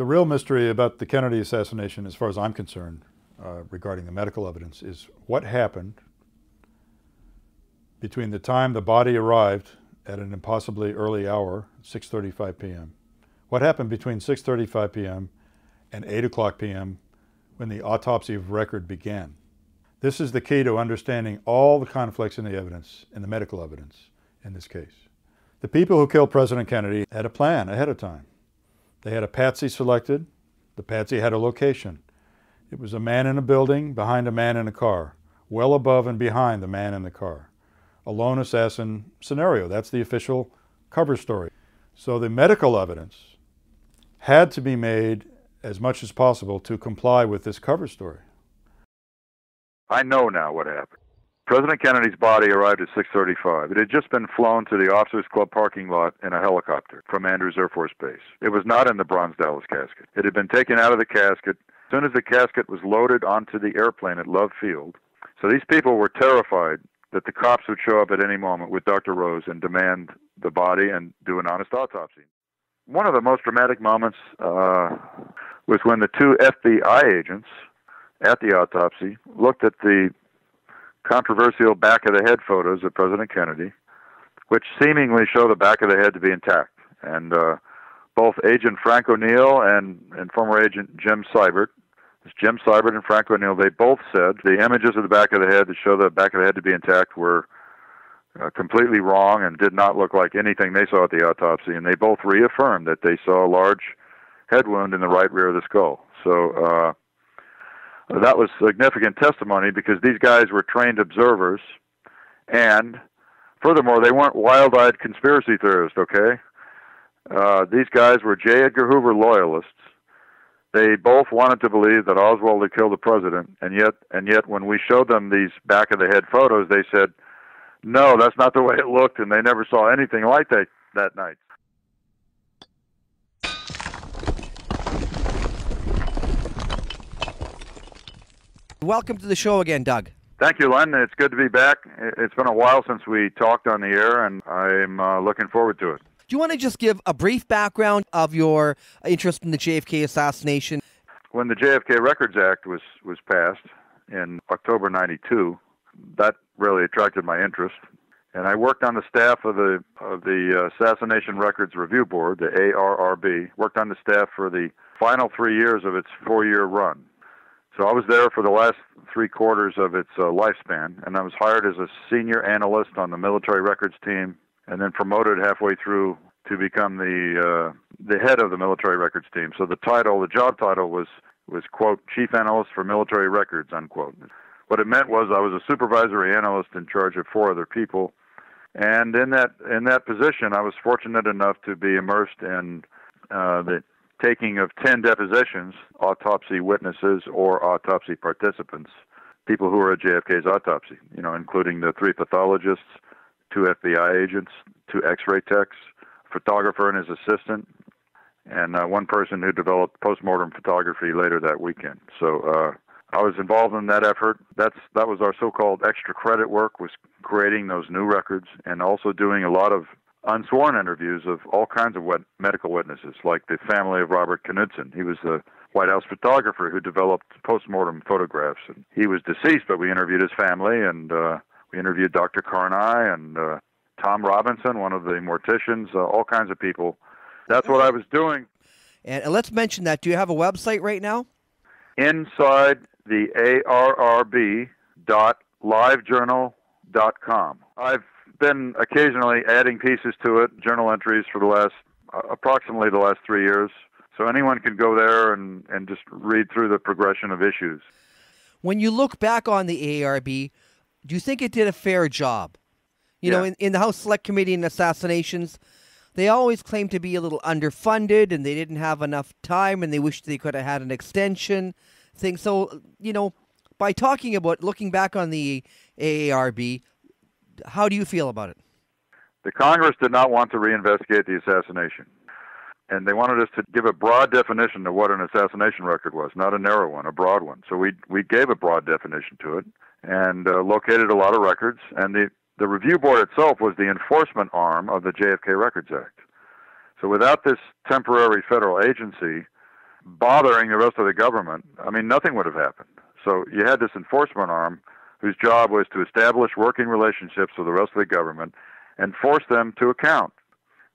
The real mystery about the Kennedy assassination, as far as I'm concerned, regarding the medical evidence, is what happened between the time the body arrived at an impossibly early hour, 6:35 p.m. What happened between 6:35 p.m. and 8 o'clock p.m. when the autopsy record began? This is the key to understanding all the conflicts in the evidence, in the medical evidence in this case. The people who killed President Kennedy had a plan ahead of time. They had a patsy selected. The patsy had a location. It was a man in a building behind a man in a car, well above and behind the man in the car. A lone assassin scenario. That's the official cover story. So the medical evidence had to be made as much as possible to comply with this cover story. I know now what happened. President Kennedy's body arrived at 6:35. It had just been flown to the Officers Club parking lot in a helicopter from Andrews Air Force Base. It was not in the bronze Dallas casket. It had been taken out of the casket as soon as the casket was loaded onto the airplane at Love Field. So these people were terrified that the cops would show up at any moment with Dr. Rose and demand the body and do an honest autopsy. One of the most dramatic moments was when the two FBI agents at the autopsy looked at the controversial back of the head photos of President Kennedy, which seemingly show the back of the head to be intact. And both Agent Frank O'Neill and former Agent Jim Seibert, Jim Seibert and Frank O'Neill, they both said the images of the back of the head that show the back of the head to be intact were completely wrong and did not look like anything they saw at the autopsy. And they both reaffirmed that they saw a large head wound in the right rear of the skull. So that was significant testimony because these guys were trained observers, and furthermore, they weren't wild-eyed conspiracy theorists, okay? These guys were J. Edgar Hoover loyalists. They both wanted to believe that Oswald had killed the president, and yet when we showed them these back-of-the-head photos, they said, no, that's not the way it looked, and they never saw anything like that night. Welcome to the show again, Doug. Thank you, Len. It's good to be back. It's been a while since we talked on the air, and I'm looking forward to it. Do you want to just give a brief background of your interest in the JFK assassination? When the JFK Records Act was passed in October '92, that really attracted my interest. And I worked on the staff of the Assassination Records Review Board, the ARRB, worked on the staff for the final 3 years of its 4-year run. So I was there for the last 3/4 of its lifespan, and I was hired as a senior analyst on the military records team, and then promoted halfway through to become the head of the military records team. So the job title was quote, Chief Analyst for Military Records, unquote. What it meant was I was a supervisory analyst in charge of 4 other people, and in that position, I was fortunate enough to be immersed in the taking of 10 depositions, autopsy witnesses or autopsy participants, people who were at JFK's autopsy, including the 3 pathologists, 2 FBI agents, 2 X-ray techs, a photographer and his assistant, and 1 person who developed postmortem photography later that weekend. So I was involved in that effort. That was our so-called extra credit work, was creating those new records and also doing a lot of unsworn interviews of all kinds of medical witnesses, like the family of Robert Knudsen. He was the White House photographer who developed postmortem photographs. And he was deceased, but we interviewed his family, and we interviewed Dr. Carney and Tom Robinson, one of the morticians, all kinds of people. That's what I was doing. And let's mention that. Do you have a website right now? Inside the ARRB.livejournal.com. I've been occasionally adding pieces to it, journal entries for approximately the last 3 years. So anyone can go there and just read through the progression of issues. When you look back on the ARB, do you think it did a fair job? You know, in the House Select Committee on Assassinations, they always claim to be a little underfunded and they didn't have enough time and they wished they could have had an extension thing. So, by talking about looking back on the AARB, how do you feel about it? The Congress did not want to reinvestigate the assassination. And they wanted us to give a broad definition of what an assassination record was, not a narrow one, a broad one. So we gave a broad definition to it and located a lot of records. And the review board itself was the enforcement arm of the JFK Records Act. So without this temporary federal agency, bothering the rest of the government, I mean, nothing would have happened. So you had this enforcement arm whose job was to establish working relationships with the rest of the government and force them to account.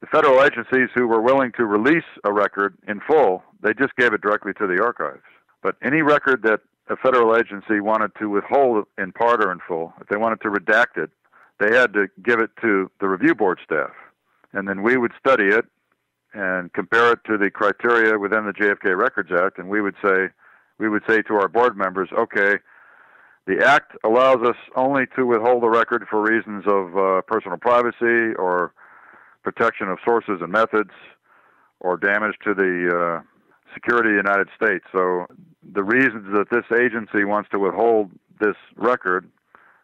The federal agencies who were willing to release a record in full, they just gave it directly to the archives. But any record that a federal agency wanted to withhold in part or in full, if they wanted to redact it, they had to give it to the review board staff. And then we would study it and compare it to the criteria within the JFK Records Act, and we would say to our board members, okay, the Act allows us only to withhold a record for reasons of personal privacy or protection of sources and methods or damage to the security of the United States. So the reasons that this agency wants to withhold this record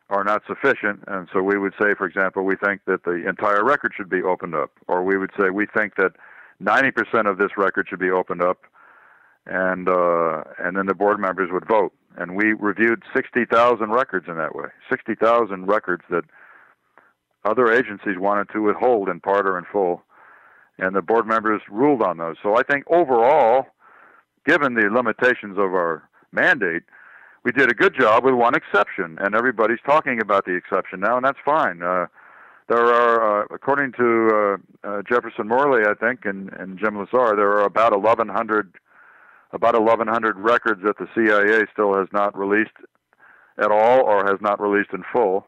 are not sufficient, and so we would say, for example, we think that the entire record should be opened up, or we would say we think that 90% of this record should be opened up, and then the board members would vote. And we reviewed 60,000 records in that way, 60,000 records that other agencies wanted to withhold in part or in full, and the board members ruled on those. So I think overall, given the limitations of our mandate, we did a good job with one exception, and everybody's talking about the exception now, and that's fine. There are, according to Jefferson Morley, I think, and Jim Lazar, there are about 1,100 records that the CIA still has not released at all or has not released in full,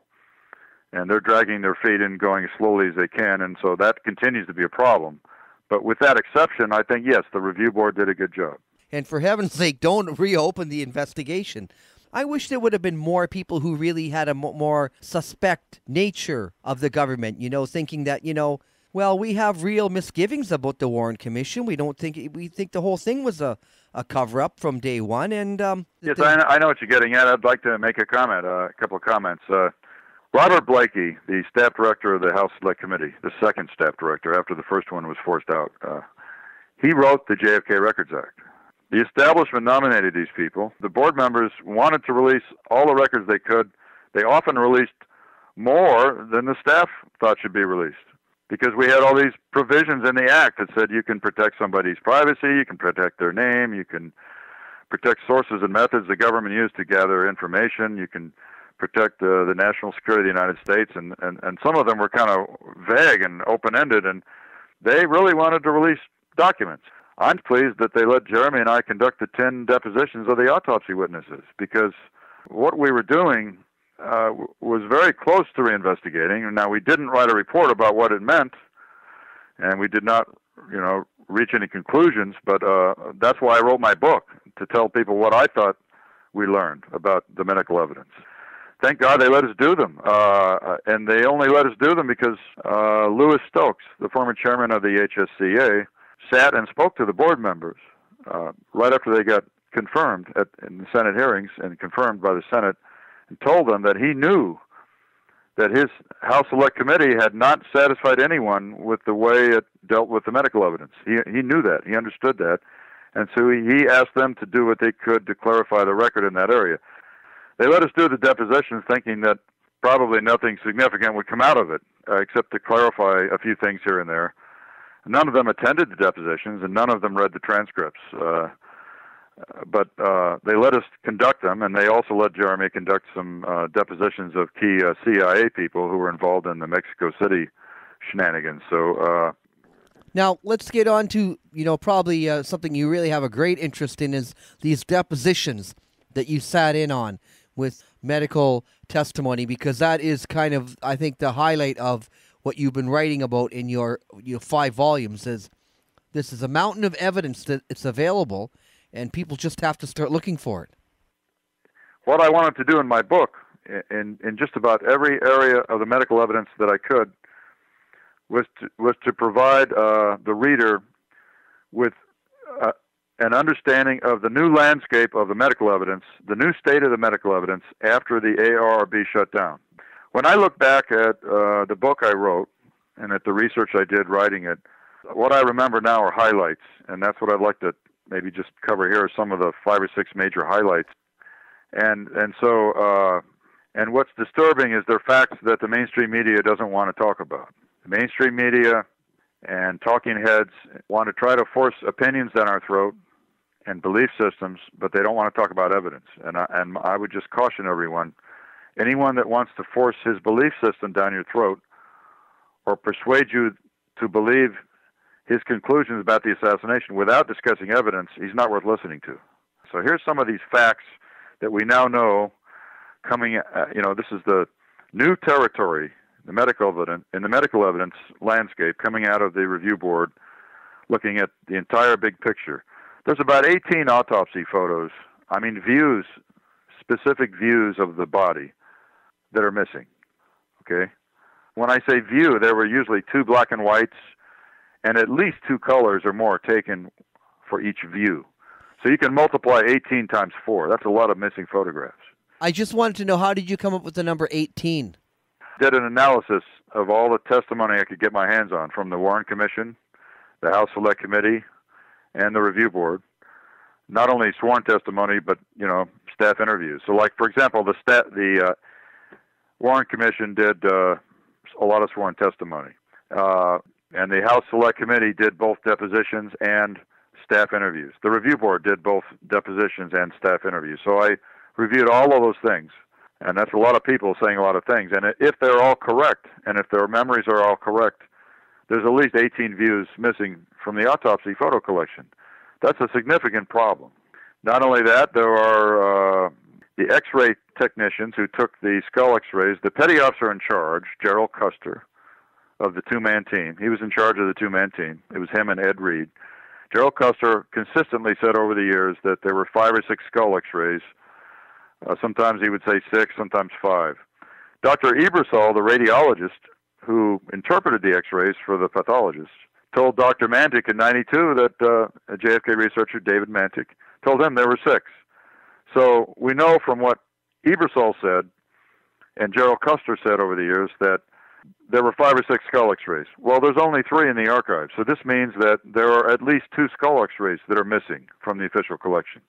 and they're dragging their feet and going as slowly as they can, and so that continues to be a problem. But with that exception, I think, yes, the review board did a good job. And for heaven's sake, don't reopen the investigation. I wish there would have been more people who really had a more suspect nature of the government, thinking that, well, we have real misgivings about the Warren Commission. We think the whole thing was a cover-up from day one. And yes, I know what you're getting at. I'd like to make a comment, a couple of comments. Robert Blakey, the staff director of the House Select Committee, the second staff director after the first one was forced out, he wrote the JFK Records Act. The establishment nominated these people. The board members wanted to release all the records they could. They often released more than the staff thought should be released because we had all these provisions in the Act that said you can protect somebody's privacy, you can protect their name, you can protect sources and methods the government used to gather information, you can protect the national security of the United States, and some of them were kind of vague and open-ended, and they really wanted to release documents. I'm pleased that they let Jeremy and I conduct the 10 depositions of the autopsy witnesses because what we were doing was very close to reinvestigating. Now, we didn't write a report about what it meant, and we did not, reach any conclusions, but that's why I wrote my book, to tell people what I thought we learned about the medical evidence. Thank God they let us do them, and they only let us do them because Louis Stokes, the former chairman of the HSCA, sat and spoke to the board members right after they got confirmed in the Senate hearings and confirmed by the Senate, and told them that he knew that his House Select Committee had not satisfied anyone with the way it dealt with the medical evidence. He knew that. He understood that. And so he asked them to do what they could to clarify the record in that area. They let us do the depositions thinking that probably nothing significant would come out of it, except to clarify a few things here and there. None of them attended the depositions, and none of them read the transcripts. But they let us conduct them, and they also let Jeremy conduct some depositions of key CIA people who were involved in the Mexico City shenanigans. So now let's get on to, probably something you really have a great interest in is these depositions that you sat in on with medical testimony, because that is kind of, I think, the highlight of what you've been writing about in your 5 volumes. Is this is a mountain of evidence that it's available, and people just have to start looking for it. What I wanted to do in my book, in just about every area of the medical evidence that I could, was to provide the reader with an understanding of the new landscape of the medical evidence, the new state of the medical evidence after the ARB shut down. When I look back at the book I wrote and at the research I did writing it, what I remember now are highlights, and that's what I'd like to maybe just cover here, some of the 5 or 6 major highlights. And what's disturbing is they're facts that the mainstream media doesn't want to talk about. The mainstream media and talking heads want to try to force opinions down our throat and belief systems, but they don't want to talk about evidence. And I would just caution everyone, anyone that wants to force his belief system down your throat or persuade you to believe his conclusions about the assassination without discussing evidence, he's not worth listening to. So here's some of these facts that we now know coming, this is the new territory, in the medical evidence landscape coming out of the review board, looking at the entire big picture. There's about 18 autopsy photos, views, specific views of the body that are missing, okay? When I say view, there were usually 2 black and whites and at least 2 colors or more taken for each view. So you can multiply 18 times 4. That's a lot of missing photographs. I just wanted to know, how did you come up with the number 18? Did an analysis of all the testimony I could get my hands on from the Warren Commission, the House Select Committee, and the review board. Not only sworn testimony, but staff interviews. So, like for example, the Warren Commission did a lot of sworn testimony, and the House Select Committee did both depositions and staff interviews. The review board did both depositions and staff interviews. So I reviewed all of those things, and that's a lot of people saying a lot of things. And if they're all correct, and if their memories are all correct, there's at least 18 views missing from the autopsy photo collection. That's a significant problem. Not only that, there are the X-ray technicians who took the skull X-rays. The petty officer in charge, Gerald Custer, of the 2-man team. He was in charge of the 2-man team. It was him and Ed Reed. Gerald Custer consistently said over the years that there were 5 or 6 skull X-rays. Sometimes he would say 6, sometimes 5. Dr. Ebersol, the radiologist who interpreted the X-rays for the pathologist, told Dr. Mantic in '92 that a JFK researcher, David Mantic, told him there were 6. So we know from what Ebersol said and Gerald Custer said over the years that there were 5 or 6 skull X-rays. Well, there's only 3 in the archive, so this means that there are at least 2 skull X-rays that are missing from the official collection.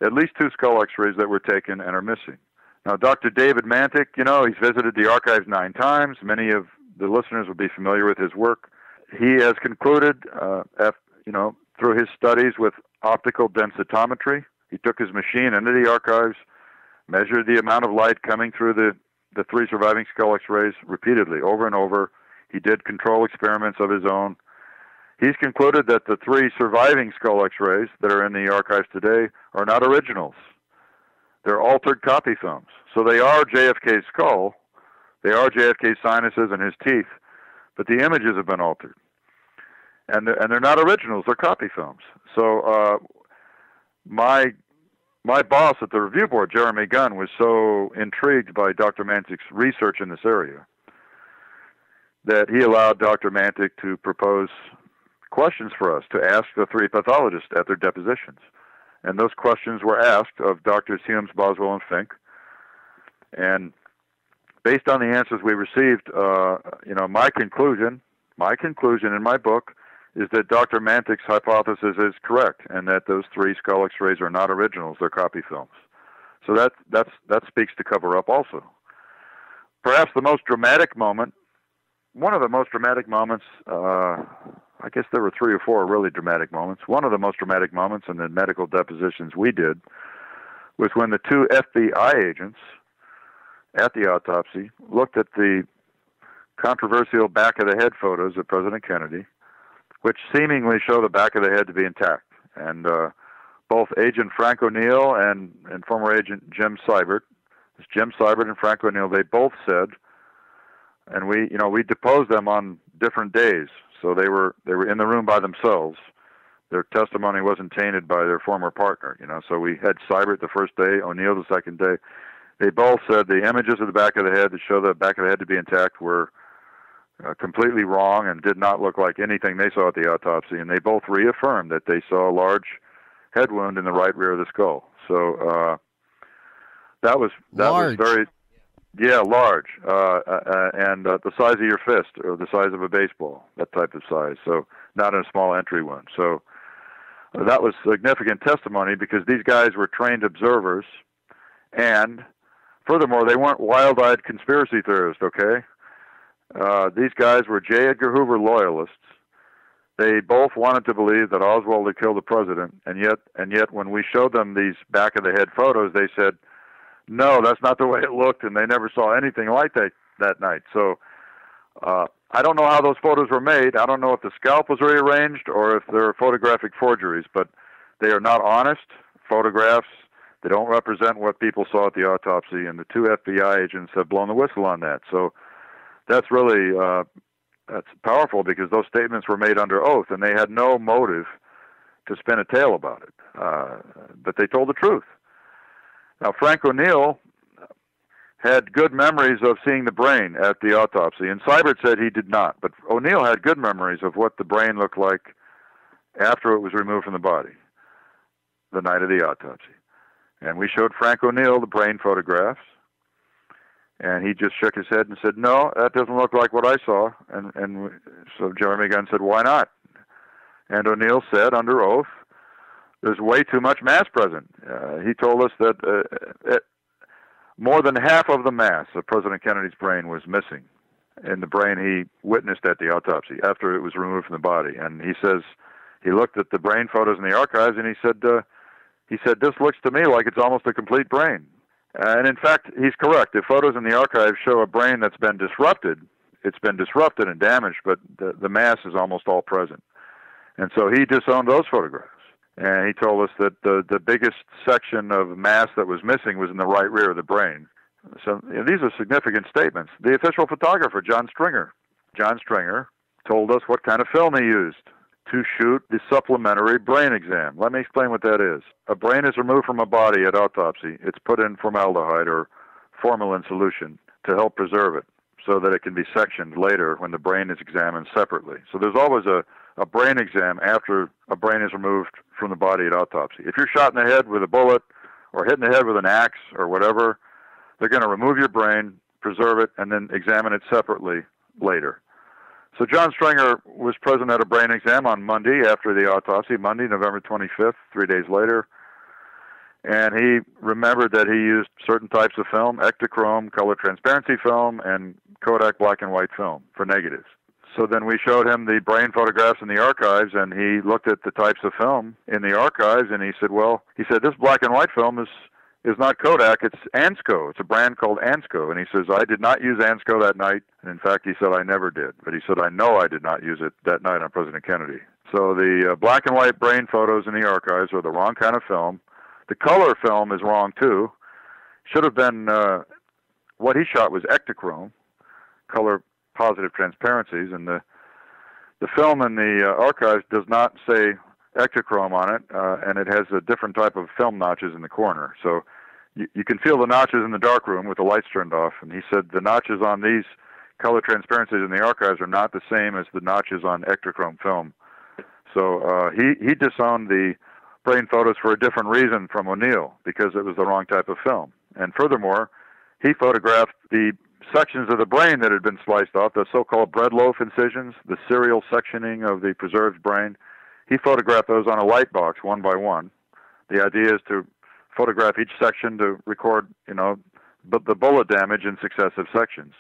At least 2 skull X-rays that were taken and are missing. Now, Dr. David Mantic, he's visited the archives 9 times. Many of the listeners will be familiar with his work. He has concluded, through his studies with optical densitometry, he took his machine into the archives, measured the amount of light coming through the 3 surviving skull X-rays repeatedly, over and over. He did control experiments of his own. He's concluded that the 3 surviving skull X-rays that are in the archives today are not originals. They're altered copy films. So they are JFK's skull, they are JFK's sinuses and his teeth, but the images have been altered. And they're not originals, they're copy films. So my boss at the review board, Jeremy Gunn, was so intrigued by Dr. Mantic's research in this area that he allowed Dr. Mantic to propose questions for us to ask the 3 pathologists at their depositions. And those questions were asked of Drs. Humes, Boswell, and Fink. And based on the answers we received, my conclusion in my book is that Dr. Mantic's hypothesis is correct, and that those 3 skull X-rays are not originals; they're copy films. So that speaks to cover up also. Perhaps the most dramatic moment, one of the most dramatic moments. I guess there were 3 or 4 really dramatic moments. One of the most dramatic moments in the medical depositions we did was when the 2 FBI agents at the autopsy looked at the controversial back of the head photos of President Kennedy, which seemingly show the back of the head to be intact. And both Agent Frank O'Neill and former Agent Jim Seibert, Jim Seibert and Frank O'Neill, they both said, and we deposed them on different days, so they were in the room by themselves. Their testimony wasn't tainted by their former partner, So we had Seibert the first day, O'Neill the second day. They both said the images of the back of the head that show the back of the head to be intact were completely wrong and did not look like anything they saw at the autopsy. And they both reaffirmed that they saw a large head wound in the right rear of the skull. So that was very. Yeah, large, and the size of your fist, or the size of a baseball, that type of size. So not in a small entry wound. So that was significant testimony because these guys were trained observers, and furthermore, they weren't wild-eyed conspiracy theorists, okay? These guys were J. Edgar Hoover loyalists They both wanted to believe that Oswald had killed the president, and yet when we showed them these back-of-the-head photos, they said, no, that's not the way it looked, and they never saw anything like that night. So I don't know how those photos were made. I don't know if the scalp was rearranged or if they're photographic forgeries, but they are not honest photographs. They don't represent what people saw at the autopsy, and the two FBI agents have blown the whistle on that. So that's really that's powerful, because those statements were made under oath, and they had no motive to spin a tale about it. But they told the truth. Now, Frank O'Neill had good memories of seeing the brain at the autopsy, and Seibert said he did not. But O'Neill had good memories of what the brain looked like after it was removed from the body, the night of the autopsy. And we showed Frank O'Neill the brain photographs, and he just shook his head and said, no, that doesn't look like what I saw. And so Jeremy Gunn said, why not? And O'Neill said, under oath, there's way too much mass present. He told us that more than half of the mass of President Kennedy's brain was missing in the brain he witnessed at the autopsy after it was removed from the body. And he says he looked at the brain photos in the archives, and he said, this looks to me like it's almost a complete brain. And in fact, he's correct. The photos in the archives show a brain that's been disrupted. It's been disrupted and damaged, but the mass is almost all present. And so he disowned those photographs. And he told us that the biggest section of mass that was missing was in the right rear of the brain. So these are significant statements. The official photographer, John Stringer told us what kind of film he used to shoot the supplementary brain exam. Let me explain what that is. A brain is removed from a body at autopsy. It's put in formaldehyde or formalin solution to help preserve it so that it can be sectioned later when the brain is examined separately. So there's always a brain exam after a brain is removed from the body at autopsy. If you're shot in the head with a bullet or hit in the head with an axe or whatever, they're going to remove your brain, preserve it, and then examine it separately later. So John Stringer was present at a brain exam on Monday after the autopsy, Monday, November 25th, 3 days later. And he remembered that he used certain types of film, Ektachrome, color transparency film, and Kodak black and white film for negatives. So then we showed him the brain photographs in the archives, and he looked at the types of film in the archives, and he said, this black and white film is not Kodak, it's Ansco. It's a brand called Ansco. And he says, I did not use Ansco that night. And in fact, he said, I never did. But he said, I know I did not use it that night on President Kennedy. So the black and white brain photos in the archives are the wrong kind of film. The color film is wrong, too. Should have been, what he shot was Ektachrome, color positive transparencies. And the film in the archives does not say Ektachrome on it, and it has a different type of film notches in the corner. So you can feel the notches in the darkroom with the lights turned off. And he said the notches on these color transparencies in the archives are not the same as the notches on Ektachrome film. So he disowned the brain photos for a different reason from O'Neill, because it was the wrong type of film. And furthermore, he photographed the sections of the brain that had been sliced off, the so-called bread loaf incisions, the serial sectioning of the preserved brain. He photographed those on a light box, one by one. The idea is to photograph each section to record, the bullet damage in successive sections.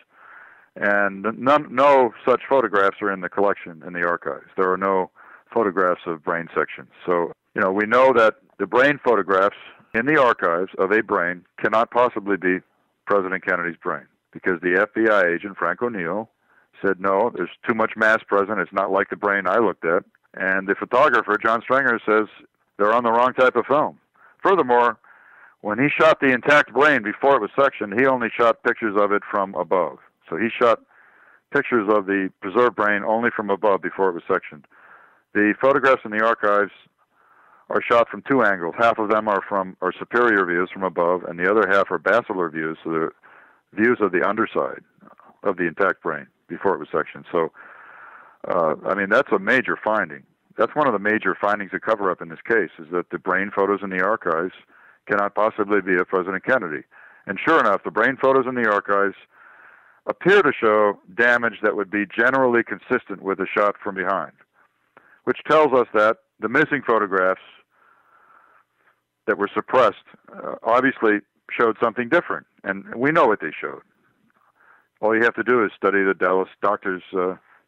And no such photographs are in the collection in the archives. There are no photographs of brain sections. So, we know that the brain photographs in the archives of a brain cannot possibly be President Kennedy's brain, because the FBI agent, Frank O'Neill, said, no, there's too much mass present. It's not like the brain I looked at. And the photographer, John Stringer, says they're on the wrong type of film. Furthermore, when he shot the intact brain before it was sectioned, he only shot pictures of it from above. So he shot pictures of the preserved brain only from above before it was sectioned. The photographs in the archives are shot from two angles. Half of them are superior views from above, and the other half are basilar views, so the views of the underside of the intact brain before it was sectioned. So, that's a major finding. That's one of the major findings of cover-up in this case, is that the brain photos in the archives cannot possibly be of President Kennedy. And sure enough, the brain photos in the archives appear to show damage that would be generally consistent with a shot from behind, which tells us that the missing photographs that were suppressed obviously showed something different. And we know what they showed. All you have to do is study the Dallas doctor's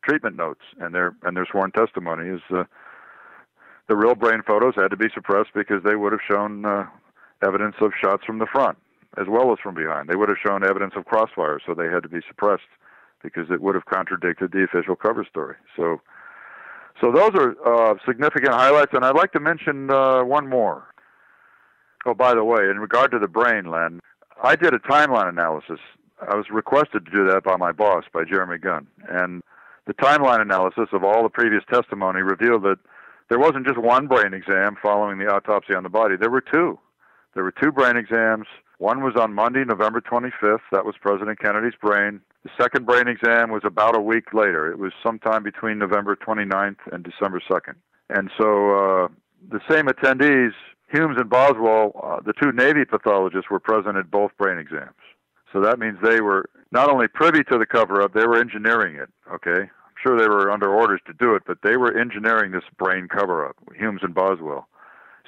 treatment notes, and their sworn testimony is the real brain photos had to be suppressed because they would have shown evidence of shots from the front as well as from behind. They would have shown evidence of crossfire, so they had to be suppressed because it would have contradicted the official cover story. So those are significant highlights, and I'd like to mention one more. Oh, by the way, in regard to the brain, Len, I did a timeline analysis. I was requested to do that by my boss, by Jeremy Gunn, and the timeline analysis of all the previous testimony revealed that there wasn't just one brain exam following the autopsy on the body. There were two. There were two brain exams. One was on Monday, November 25th. That was President Kennedy's brain. The second brain exam was about a week later. It was sometime between November 29th and December 2nd. And so the same attendees, Humes and Boswell, the two Navy pathologists, were present at both brain exams. So that means they were not only privy to the cover-up, they were engineering it, okay? I'm sure they were under orders to do it, but they were engineering this brain cover-up, Humes and Boswell.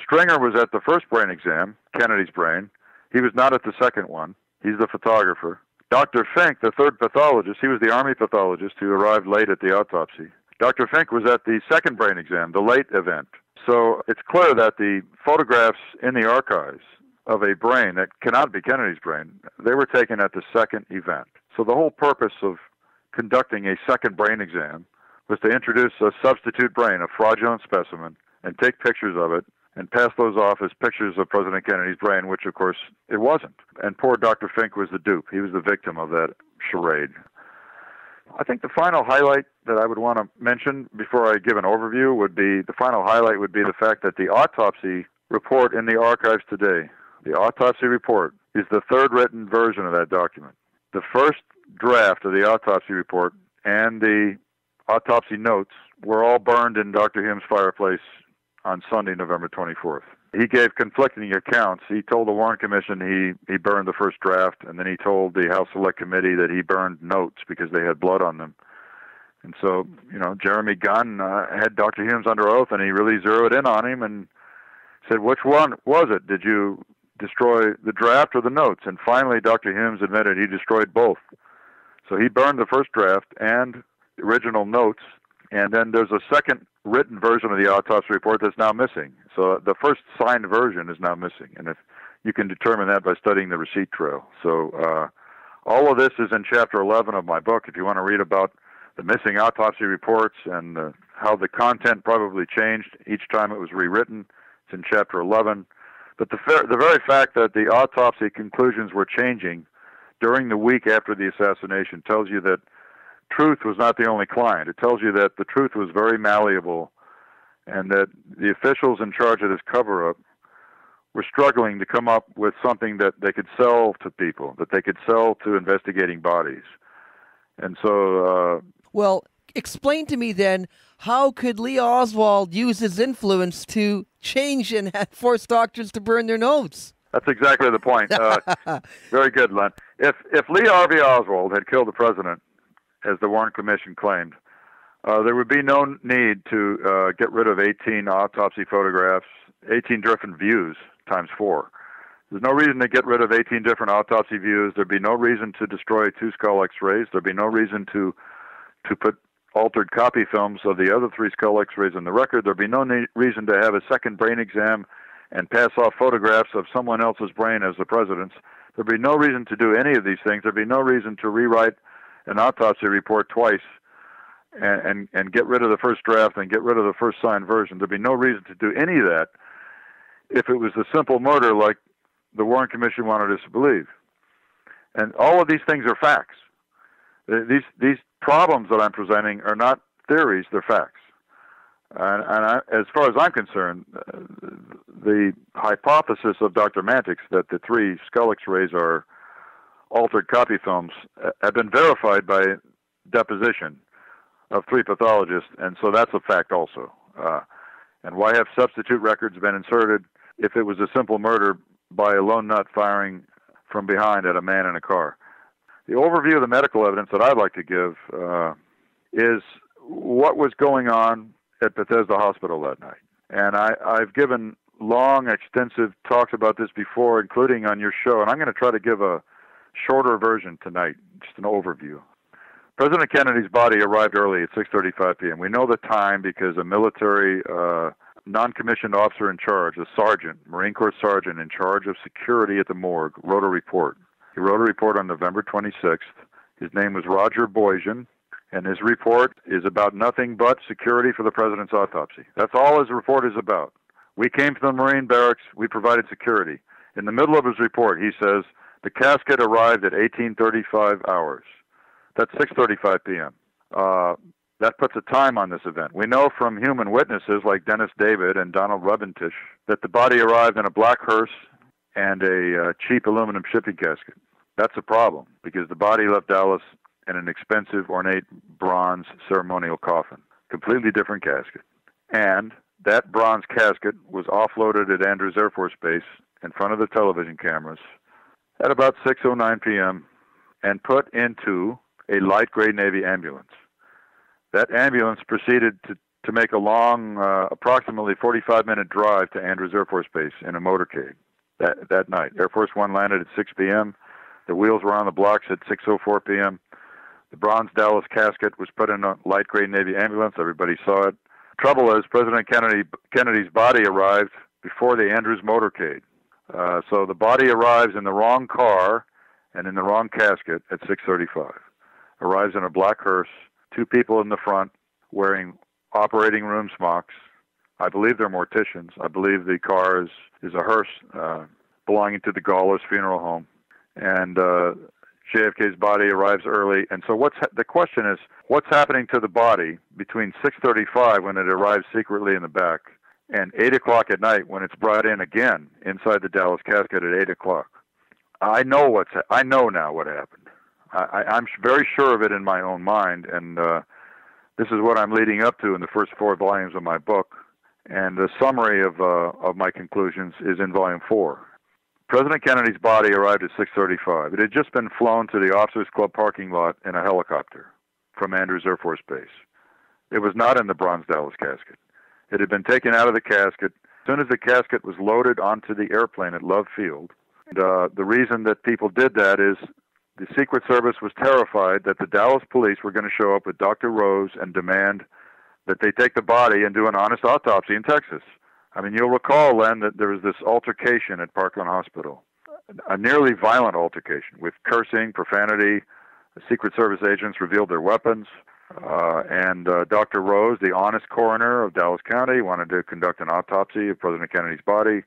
Stringer was at the first brain exam, Kennedy's brain. He was not at the second one. He's the photographer. Dr. Fink, the third pathologist, he was the Army pathologist who arrived late at the autopsy. Dr. Fink was at the second brain exam, the late event. So it's clear that the photographs in the archives of a brain that cannot be Kennedy's brain, they were taken at the second event. So the whole purpose of conducting a second brain exam was to introduce a substitute brain, a fraudulent specimen, and take pictures of it and pass those off as pictures of President Kennedy's brain, which, of course, it wasn't. And poor Dr. Fink was the dupe. He was the victim of that charade. I think the final highlight that I would want to mention before I give an overview would be the fact that the autopsy report in the archives today, the autopsy report, is the third written version of that document. The first draft of the autopsy report and the autopsy notes were all burned in Dr. Humes' fireplace on Sunday, November 24th. He gave conflicting accounts. He told the Warren Commission he burned the first draft, and then he told the House Select Committee that he burned notes because they had blood on them. And so, Jeremy Gunn had Dr. Humes under oath, and he really zeroed in on him and said, which one was it? Did you destroy the draft or the notes? And finally, Dr. Humes admitted he destroyed both. So he burned the first draft and the original notes, and then there's a second written version of the autopsy report that's now missing. So the first signed version is now missing, and if you can determine that by studying the receipt trail. So all of this is in Chapter 11 of my book. If you want to read about the missing autopsy reports and how the content probably changed each time it was rewritten, it's in Chapter 11. But the very fact that the autopsy conclusions were changing during the week after the assassination tells you that truth was not the only client. It tells you that the truth was very malleable and that the officials in charge of this cover-up were struggling to come up with something that they could sell to people, that they could sell to investigating bodies. And so... well, explain to me then, how could Lee Oswald use his influence to change and force doctors to burn their notes? That's exactly the point. Very good, Len. If Lee Harvey Oswald had killed the president, as the Warren Commission claimed, there would be no need to get rid of 18 autopsy photographs, 18 different views times 4. There's no reason to get rid of 18 different autopsy views. There'd be no reason to destroy 2 skull x-rays. There'd be no reason to put altered copy films of the other 3 skull x-rays in the record. There'd be no reason to have a second brain exam and pass off photographs of someone else's brain as the president's. There'd be no reason to do any of these things. There'd be no reason to rewrite an autopsy report twice and get rid of the first draft and get rid of the first signed version. There'd be no reason to do any of that if it was a simple murder like the Warren Commission wanted us to believe. And all of these things are facts. These problems that I'm presenting are not theories, they're facts. And as far as I'm concerned, the hypothesis of Dr. Mantix that the 3 skull x-rays are altered copy films have been verified by deposition of 3 pathologists, and so that's a fact also. And why have substitute records been inserted if it was a simple murder by a lone nut firing from behind at a man in a car? The overview of the medical evidence that I'd like to give is what was going on at Bethesda Hospital that night. And I've given long, extensive talks about this before, including on your show, and I'm going to try to give a shorter version tonight, just an overview. President Kennedy's body arrived early at 6:35 p.m. We know the time because a military non-commissioned officer in charge, a sergeant, Marine Corps sergeant in charge of security at the morgue, wrote a report. He wrote a report on November 26th. His name was Roger Boysian, and his report is about nothing but security for the president's autopsy. That's all his report is about. We came to the Marine barracks. We provided security. In the middle of his report, he says, the casket arrived at 18:35 hours. That's 6:35 p.m. That puts a time on this event. We know from human witnesses like Dennis David and Donald Rubentish that the body arrived in a black hearse and a cheap aluminum shipping casket. That's a problem because the body left Dallas in an expensive, ornate bronze ceremonial coffin. Completely different casket. And that bronze casket was offloaded at Andrews Air Force Base in front of the television cameras at about 6:09 p.m. and put into a light gray Navy ambulance. That ambulance proceeded to make a long, approximately 45-minute drive to Andrews Air Force Base in a motorcade that night. Air Force One landed at 6 p.m. The wheels were on the blocks at 6:04 p.m. The bronze Dallas casket was put in a light gray Navy ambulance. Everybody saw it. Trouble is, President Kennedy's body arrived before the Andrews motorcade. So the body arrives in the wrong car and in the wrong casket at 6:35. Arrives in a black hearse, two people in the front wearing operating room smocks. I believe they're morticians. I believe the car is a hearse belonging to the Gawler's funeral home. And JFK's body arrives early. And so the question is, what's happening to the body between 6:35 when it arrives secretly in the back and 8 o'clock at night when it's brought in again inside the Dallas casket at 8 o'clock? I know now what happened. I'm very sure of it in my own mind, and this is what I'm leading up to in the first 4 volumes of my book. And the summary of my conclusions is in volume 4. President Kennedy's body arrived at 6:35. It had just been flown to the Officers Club parking lot in a helicopter from Andrews Air Force Base. It was not in the bronze Dallas casket. It had been taken out of the casket as soon as the casket was loaded onto the airplane at Love Field. And, the reason that people did that is the Secret Service was terrified that the Dallas police were going to show up with Dr. Rose and demand that they take the body and do an honest autopsy in Texas. I mean, you'll recall, Len, that there was this altercation at Parkland Hospital, a nearly violent altercation with cursing, profanity. The Secret Service agents revealed their weapons, and Dr. Rose, the honest coroner of Dallas County, wanted to conduct an autopsy of President Kennedy's body.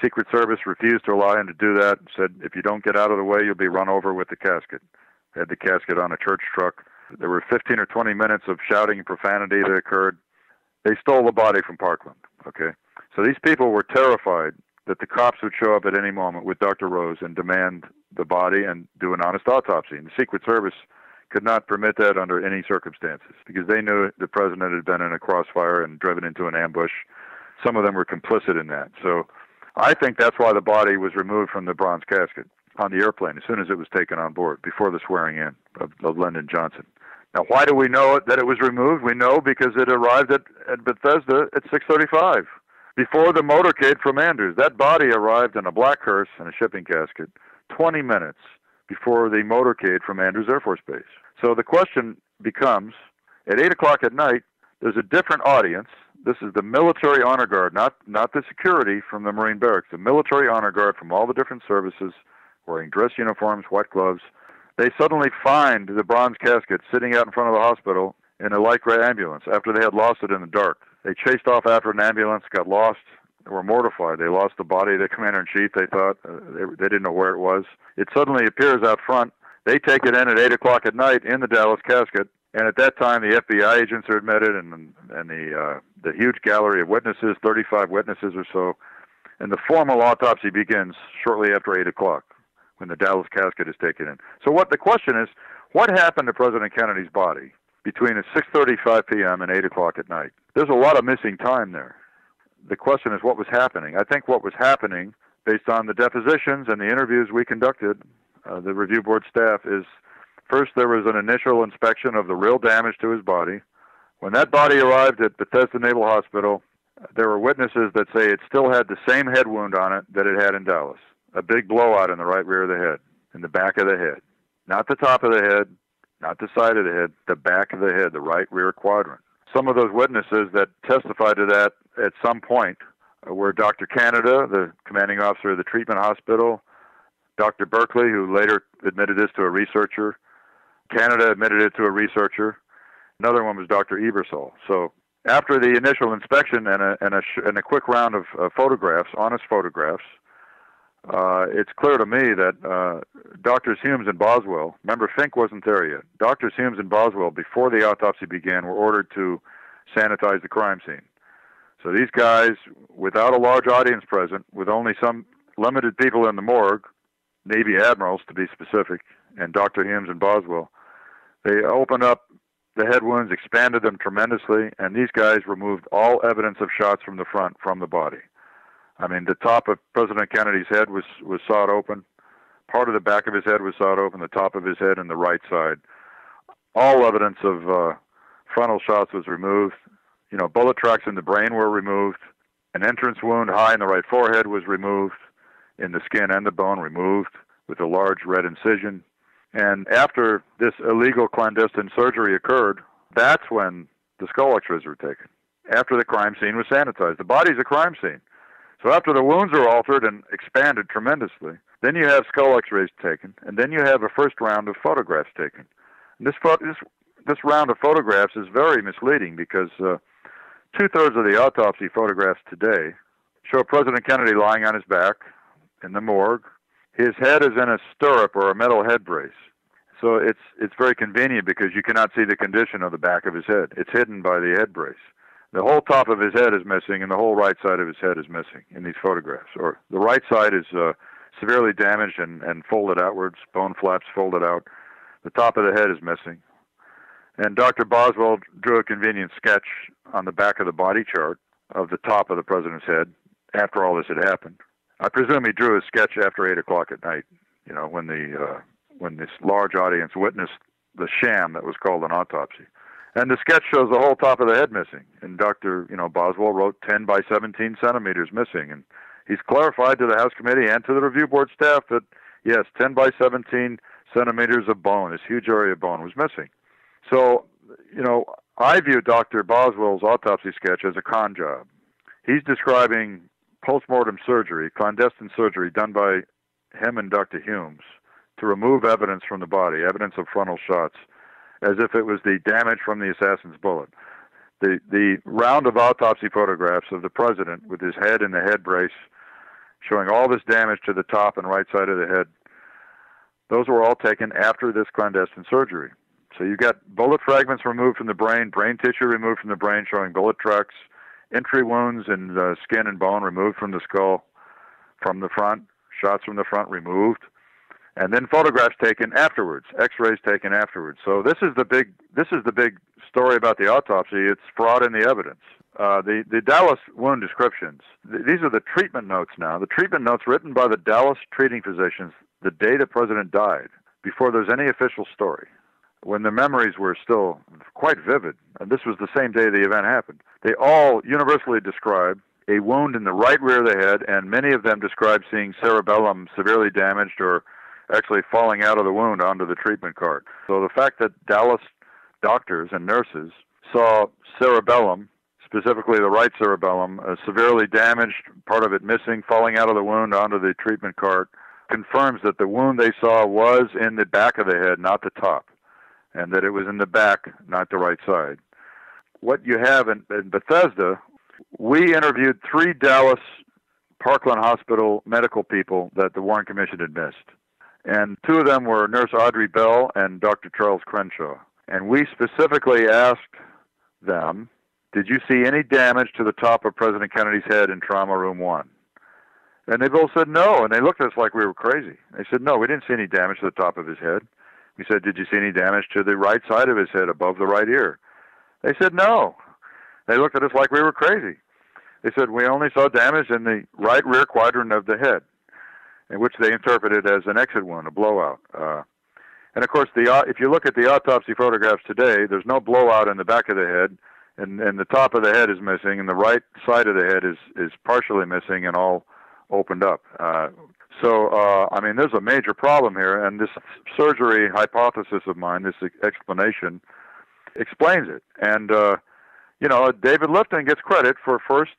Secret Service refused to allow him to do that, said, if you don't get out of the way, you'll be run over with the casket. They had the casket on a church truck. There were 15 or 20 minutes of shouting and profanity that occurred. They stole the body from Parkland, okay? So these people were terrified that the cops would show up at any moment with Dr. Rose and demand the body and do an honest autopsy. And the Secret Service could not permit that under any circumstances because they knew the president had been in a crossfire and driven into an ambush. Some of them were complicit in that. So I think that's why the body was removed from the bronze casket on the airplane as soon as it was taken on board, before the swearing in of Lyndon Johnson. Now, why do we know that it was removed? We know because it arrived at Bethesda at 6:35, before the motorcade from Andrews. That body arrived in a black hearse and a shipping casket 20 minutes before the motorcade from Andrews Air Force Base. So the question becomes, at 8 o'clock at night, there's a different audience. This is the military honor guard, not the security from the Marine barracks, the military honor guard from all the different services, wearing dress uniforms, white gloves. They suddenly find the bronze casket sitting out in front of the hospital in a light gray ambulance after they had lost it in the dark. They chased off after an ambulance, got lost. They were mortified. They lost the body of the commander-in-chief, they thought. They didn't know where it was. It suddenly appears out front. They take it in at 8 o'clock at night in the Dallas casket. And at that time, the FBI agents are admitted, and the huge gallery of witnesses, 35 witnesses or so. And the formal autopsy begins shortly after 8 o'clock, when the Dallas casket is taken in. So the question is, what happened to President Kennedy's body between 6:35 p.m. and 8 o'clock at night? There's a lot of missing time there. The question is, what was happening? I think what was happening, based on the depositions and the interviews we conducted, the review board staff, is first there was an initial inspection of the real damage to his body. When that body arrived at Bethesda Naval Hospital, there were witnesses that say it still had the same head wound on it that it had in Dallas. A big blowout in the right rear of the head, in the back of the head. Not the top of the head, not the side of the head, the back of the head, the right rear quadrant. Some of those witnesses that testified to that at some point were Dr. Canada, the commanding officer of the treatment hospital, Dr. Berkeley, who later admitted this to a researcher. Canada admitted it to a researcher. Another one was Dr. Ebersol. So after the initial inspection and a quick round of photographs, honest photographs, it's clear to me that Drs. Humes and Boswell, remember Fink wasn't there yet, Drs. Humes and Boswell, before the autopsy began, were ordered to sanitize the crime scene. So these guys, without a large audience present, with only some limited people in the morgue, Navy admirals to be specific, and Dr. Humes and Boswell, they opened up the head wounds, expanded them tremendously, and these guys removed all evidence of shots from the front, from the body. I mean, the top of President Kennedy's head was sawed open. Part of the back of his head was sawed open, the top of his head and the right side. All evidence of frontal shots was removed. You know, bullet tracks in the brain were removed. An entrance wound high in the right forehead was removed, in the skin and the bone removed, with a large red incision. And after this illegal clandestine surgery occurred, that's when the skull x-rays were taken, after the crime scene was sanitized. The body's a crime scene. So after the wounds are altered and expanded tremendously, then you have skull x-rays taken, and then you have a first round of photographs taken. And this round of photographs is very misleading because two-thirds of the autopsy photographs today show President Kennedy lying on his back in the morgue. His head is in a stirrup or a metal head brace. So it's very convenient because you cannot see the condition of the back of his head. It's hidden by the head brace. The whole top of his head is missing, and the whole right side of his head is missing in these photographs. Or the right side is severely damaged and folded outwards, bone flaps folded out. The top of the head is missing. And Dr. Boswell drew a convenient sketch on the back of the body chart of the top of the president's head after all this had happened. I presume he drew his sketch after 8 o'clock at night, you know, when this large audience witnessed the sham that was called an autopsy. And the sketch shows the whole top of the head missing. And Dr. Boswell wrote 10 by 17 centimeters missing. And he's clarified to the House Committee and to the review board staff that, yes, 10 by 17 centimeters of bone, this huge area of bone, was missing. So, I view Dr. Boswell's autopsy sketch as a con job. He's describing post-mortem surgery, clandestine surgery done by him and Dr. Humes to remove evidence from the body, evidence of frontal shots, as if it was the damage from the assassin's bullet. The round of autopsy photographs of the president with his head in the head brace showing all this damage to the top and right side of the head, those were all taken after this clandestine surgery. So you got bullet fragments removed from the brain tissue removed from the brain showing bullet tracks, entry wounds in the skin and bone removed from the skull from the front, shots from the front removed, and then photographs taken afterwards, x-rays taken afterwards. So this is the big story about the autopsy. It's fraud in the evidence. The Dallas wound descriptions, these are the treatment notes now, the treatment notes written by the Dallas treating physicians the day the president died, before there's any official story, when the memories were still quite vivid. And this was the same day the event happened. They all universally describe a wound in the right rear of the head, and many of them describe seeing cerebellum severely damaged or actually falling out of the wound onto the treatment cart. So the fact that Dallas doctors and nurses saw cerebellum, specifically the right cerebellum, severely damaged, part of it missing, falling out of the wound onto the treatment cart, confirms that the wound they saw was in the back of the head, not the top, and that it was in the back, not the right side. What you have in Bethesda, we interviewed 3 Dallas Parkland Hospital medical people that the Warren Commission had missed. And 2 of them were Nurse Audrey Bell and Dr. Charles Crenshaw. And we specifically asked them, did you see any damage to the top of President Kennedy's head in Trauma Room 1? And they both said no, and they looked at us like we were crazy. They said, no, we didn't see any damage to the top of his head. We said, did you see any damage to the right side of his head above the right ear? They said no. They looked at us like we were crazy. They said, we only saw damage in the right rear quadrant of the head, in which they interpreted as an exit wound, a blowout. And of course, if you look at the autopsy photographs today, there's no blowout in the back of the head, and the top of the head is missing, and the right side of the head is partially missing, and all opened up. I mean, there's a major problem here, and this surgery hypothesis of mine, this explanation, explains it. And, David Lifton gets credit for first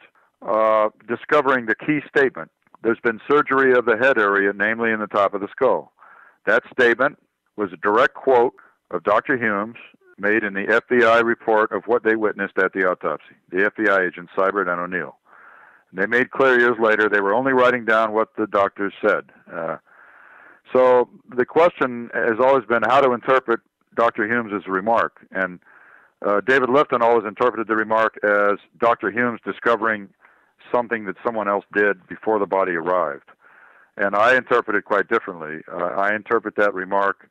discovering the key statement. There's been surgery of the head area, namely in the top of the skull. That statement was a direct quote of Dr. Humes made in the FBI report of what they witnessed at the autopsy, the FBI agents, Seibert and O'Neill. They made clear years later they were only writing down what the doctors said. So the question has always been how to interpret Dr. Humes' remark. And David Lifton always interpreted the remark as Dr. Humes discovering something that someone else did before the body arrived. And I interpret it quite differently. I interpret that remark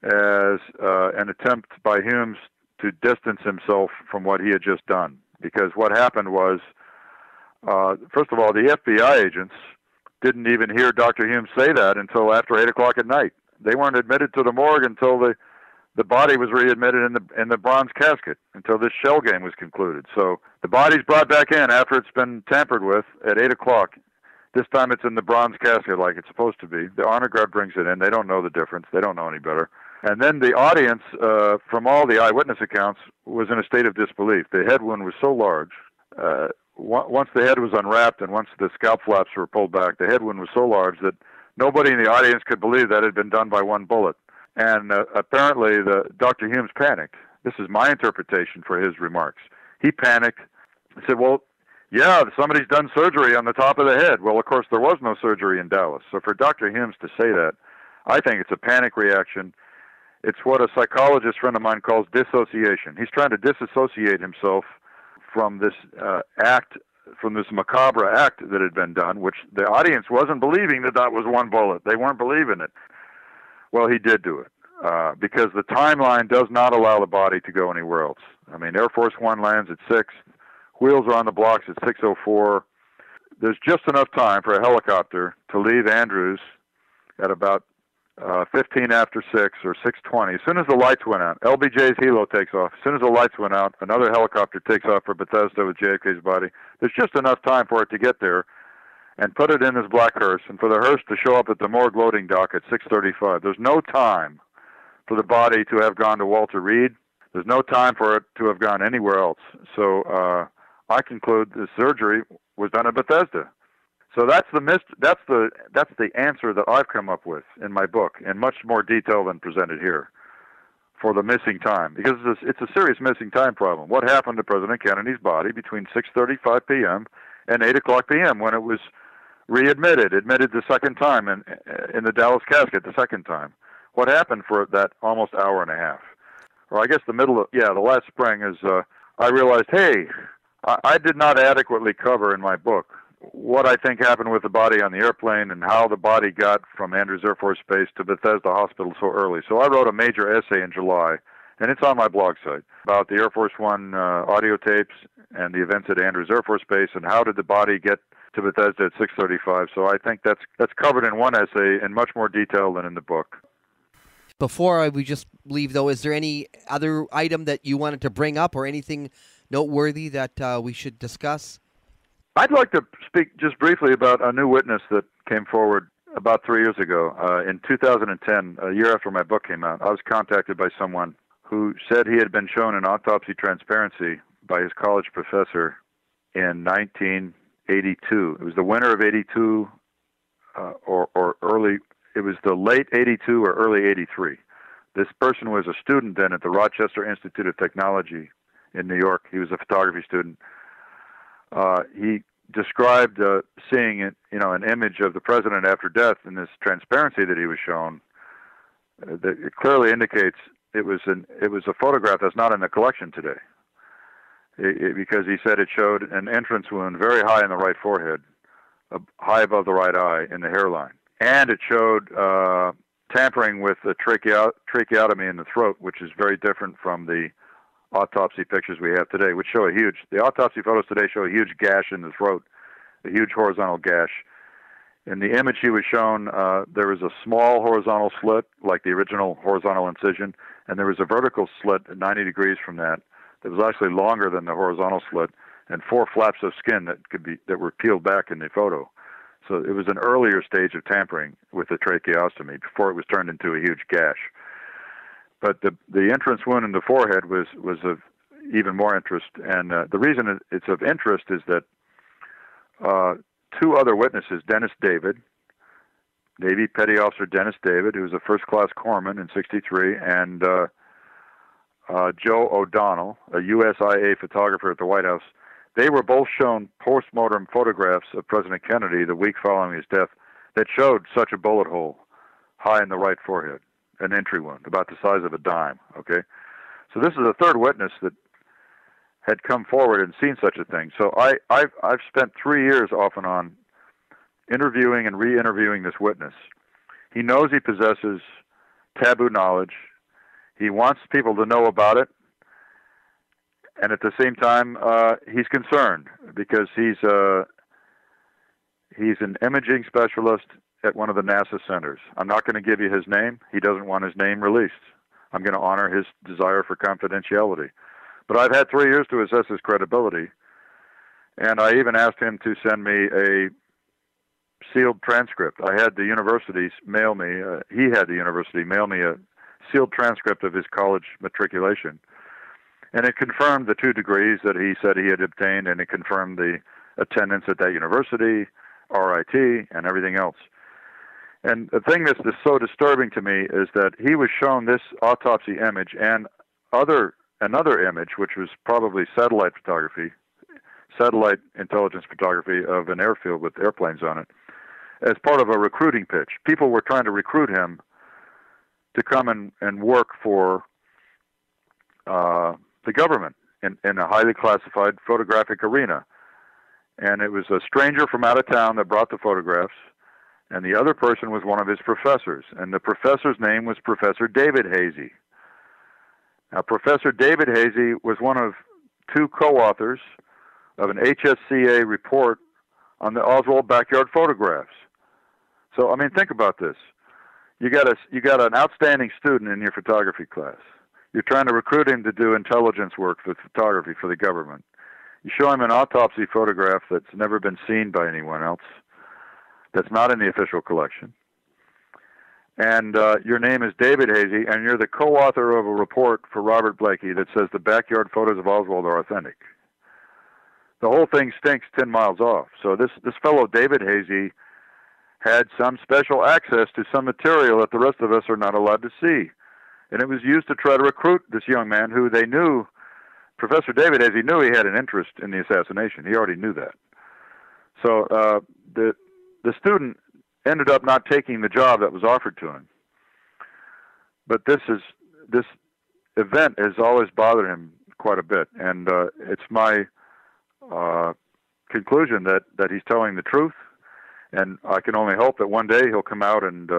as an attempt by Humes to distance himself from what he had just done. Because what happened was, first of all, the FBI agents didn't even hear Dr. Humes say that until after 8 o'clock at night. They weren't admitted to the morgue until the body was readmitted in the bronze casket, until this shell game was concluded. So the body's brought back in after it's been tampered with at 8 o'clock. This time it's in the bronze casket like it's supposed to be. The honor guard brings it in. They don't know the difference. They don't know any better. And then the audience, from all the eyewitness accounts, was in a state of disbelief. The head wound was so large. Once the head was unwrapped and once the scalp flaps were pulled back, the head wound was so large that nobody in the audience could believe that had been done by one bullet. And apparently Dr. Humes panicked. This is my interpretation for his remarks. He panicked and said, well, yeah, somebody's done surgery on the top of the head. Well, of course, there was no surgery in Dallas. So for Dr. Humes to say that, I think it's a panic reaction. It's what a psychologist friend of mine calls dissociation. He's trying to disassociate himself from this act, from this macabre act that had been done, which the audience wasn't believing that was one bullet. They weren't believing it. Well, he did do it because the timeline does not allow the body to go anywhere else. I mean, Air Force One lands at 6. Wheels are on the blocks at 6:04. There's just enough time for a helicopter to leave Andrews at about 15 after 6 or 6:20. As soon as the lights went out, LBJ's helo takes off. As soon as the lights went out, another helicopter takes off for Bethesda with JFK's body. There's just enough time for it to get there and put it in this black hearse, and for the hearse to show up at the morgue loading dock at 6:35. There's no time for the body to have gone to Walter Reed. There's no time for it to have gone anywhere else. So I conclude the surgery was done at Bethesda. So that's the answer that I've come up with in my book, in much more detail than presented here, for the missing time, because it's a serious missing time problem. What happened to President Kennedy's body between 6:35 p.m. and 8 o'clock p.m. when it was admitted the second time in the Dallas casket the second time? What happened for that almost hour and a half? Or I guess the last spring is I realized, hey, I did not adequately cover in my book what I think happened with the body on the airplane and how the body got from Andrews Air Force Base to Bethesda Hospital so early. So I wrote a major essay in July, and it's on my blog site, about the Air Force One audio tapes and the events at Andrews Air Force Base and how did the body get to Bethesda at 6:35. So I think that's covered in one essay in much more detail than in the book. Before we just leave, though, is there any other item that you wanted to bring up or anything noteworthy that we should discuss? I'd like to speak just briefly about a new witness that came forward about 3 years ago. In 2010, a year after my book came out, I was contacted by someone who said he had been shown an autopsy transparency by his college professor in 1982. It was the winter of 82 or early. It was the late 82 or early 83. This person was a student then at the Rochester Institute of Technology in New York. He was a photography student. He described seeing an image of the president after death in this transparency that he was shown. That it clearly indicates it was a photograph that's not in the collection today, because he said it showed an entrance wound very high in the right forehead, high above the right eye in the hairline, and it showed tampering with the tracheotomy in the throat, which is very different from the autopsy pictures we have today, which show the autopsy photos today show a huge gash in the throat, a huge horizontal gash. In the image he was shown, there was a small horizontal slit, like the original horizontal incision, and there was a vertical slit at 90 degrees from that was actually longer than the horizontal slit, and 4 flaps of skin that were peeled back in the photo. So it was an earlier stage of tampering with the tracheostomy before it was turned into a huge gash. But the entrance wound in the forehead was of even more interest. And the reason it's of interest is that two other witnesses, Dennis David, Navy Petty Officer Dennis David, who was a first-class corpsman in '63, and Joe O'Donnell, a USIA photographer at the White House, they were both shown post-mortem photographs of President Kennedy the week following his death that showed such a bullet hole high in the right forehead, an entry wound, about the size of a dime, okay? So this is the third witness that had come forward and seen such a thing. So I've spent 3 years off and on interviewing and re-interviewing this witness. He knows he possesses taboo knowledge. He wants people to know about it. And at the same time, he's concerned because he's an imaging specialist at one of the NASA centers. I'm not going to give you his name. He doesn't want his name released. I'm going to honor his desire for confidentiality. But I've had 3 years to assess his credibility, and I even asked him to send me a sealed transcript. I had the universities mail me, he had the university mail me a sealed transcript of his college matriculation. And it confirmed the 2 degrees that he said he had obtained, and it confirmed the attendance at that university, RIT, and everything else. And the thing that's so disturbing to me is that he was shown this autopsy image and another image, which was probably satellite photography, satellite intelligence photography of an airfield with airplanes on it, as part of a recruiting pitch. People were trying to recruit him to come and work for the government in a highly classified photographic arena. And it was a stranger from out of town that brought the photographs, and the other person was one of his professors. And the professor's name was Professor David Hazy. Now, Professor David Hazy was one of 2 co-authors of an HSCA report on the Oswald backyard photographs. So, I mean, think about this. You got an outstanding student in your photography class. You're trying to recruit him to do intelligence work for photography for the government. You show him an autopsy photograph that's never been seen by anyone else, that's not in the official collection. And your name is David Hazy, and you're the co-author of a report for Robert Blakey that says the backyard photos of Oswald are authentic. The whole thing stinks 10 miles off. So this fellow David Hazy had some special access to some material that the rest of us are not allowed to see. And it was used to try to recruit this young man who they knew, Professor David Hazy knew he had an interest in the assassination. He already knew that. So the student ended up not taking the job that was offered to him. But this event has always bothered him quite a bit, and it's my conclusion that he's telling the truth, and I can only hope that one day he'll come out and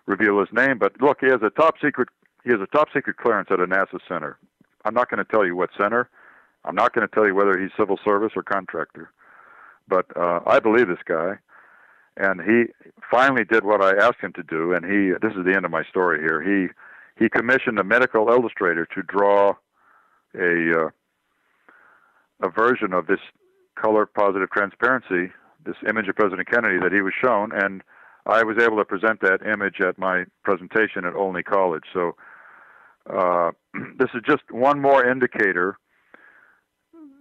reveal his name. But look, he has a top secret clearance at a NASA center. I'm not going to tell you what center. I'm not going to tell you whether he's civil service or contractor. But I believe this guy. And he finally did what I asked him to do, and this is the end of my story here. He commissioned a medical illustrator to draw a version of this color positive transparency, this image of President Kennedy that he was shown, and I was able to present that image at my presentation at Olney College. So this is just one more indicator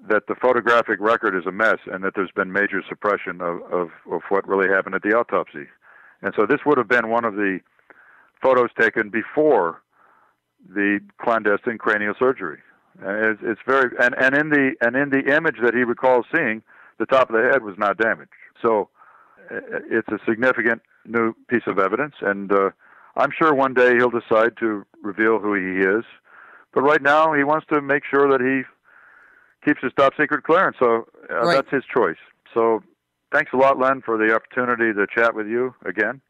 that the photographic record is a mess and that there's been major suppression of what really happened at the autopsy. And so this would have been one of the photos taken before the clandestine cranial surgery. And it's very and in the image that he recalls seeing, the top of the head was not damaged. So it's a significant new piece of evidence, and I'm sure one day he'll decide to reveal who he is. But right now, he wants to make sure that he keeps his top secret clearance, so right. That's his choice. So thanks a lot, Len, for the opportunity to chat with you again.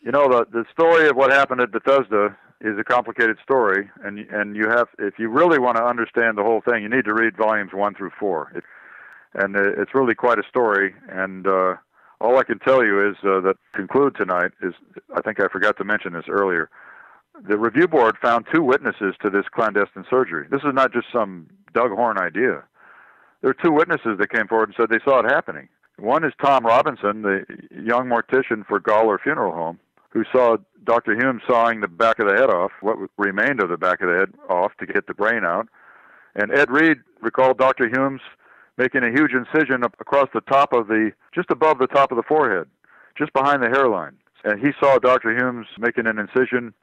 You know, the story of what happened at Bethesda is a complicated story, and you have, if you really want to understand the whole thing, you need to read volumes 1 through 4. It's really quite a story, and all I can tell you is that conclude tonight is, I think I forgot to mention this earlier, the review board found 2 witnesses to this clandestine surgery. This is not just some Doug Horne idea. There are 2 witnesses that came forward and said they saw it happening. One is Tom Robinson, the young mortician for Gawler Funeral Home, who saw Dr. Hume sawing the back of the head off, what remained of the back of the head off to get the brain out. And Ed Reed recalled Dr. Hume's making a huge incision across the top of just above the top of the forehead, just behind the hairline. And he saw Dr. Hume's making an incision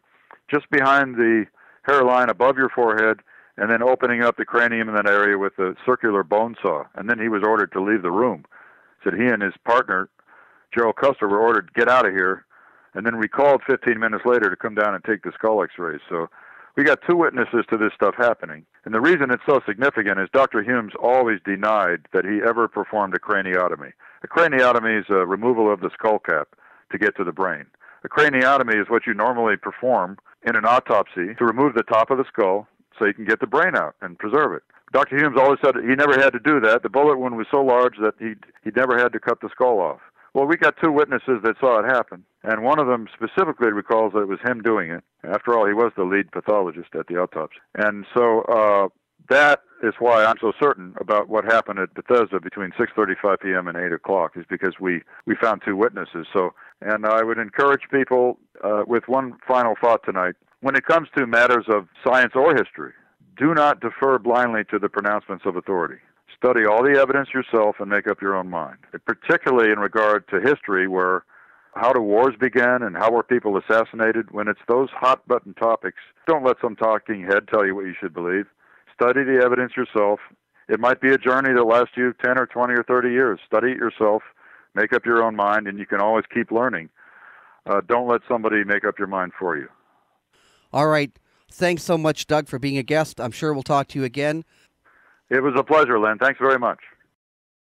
just behind the hairline above your forehead and then opening up the cranium in that area with a circular bone saw. And then he was ordered to leave the room. Said he and his partner, Gerald Custer, were ordered to get out of here, and then recalled 15 minutes later to come down and take the skull x-rays. So we got two witnesses to this stuff happening. And the reason it's so significant is Dr. Hume's always denied that he ever performed a craniotomy. A craniotomy is a removal of the skull cap to get to the brain. A craniotomy is what you normally perform in an autopsy to remove the top of the skull so you can get the brain out and preserve it. Dr. Hume's always said he never had to do that. The bullet wound was so large that he never had to cut the skull off. Well, we got two witnesses that saw it happen, and one of them specifically recalls that it was him doing it. After all, he was the lead pathologist at the autopsy. And so that is why I'm so certain about what happened at Bethesda between 6:35 p.m. and 8 o'clock, is because we found two witnesses. So, and I would encourage people with one final thought tonight. When it comes to matters of science or history, do not defer blindly to the pronouncements of authority. Study all the evidence yourself and make up your own mind, particularly in regard to history, where how do wars begin and how were people assassinated. When it's those hot-button topics, don't let some talking head tell you what you should believe. Study the evidence yourself. It might be a journey that lasts you 10 or 20 or 30 years. Study it yourself, make up your own mind, and you can always keep learning. Don't let somebody make up your mind for you. All right. Thanks so much, Doug, for being a guest. I'm sure we'll talk to you again. It was a pleasure, Len. Thanks very much.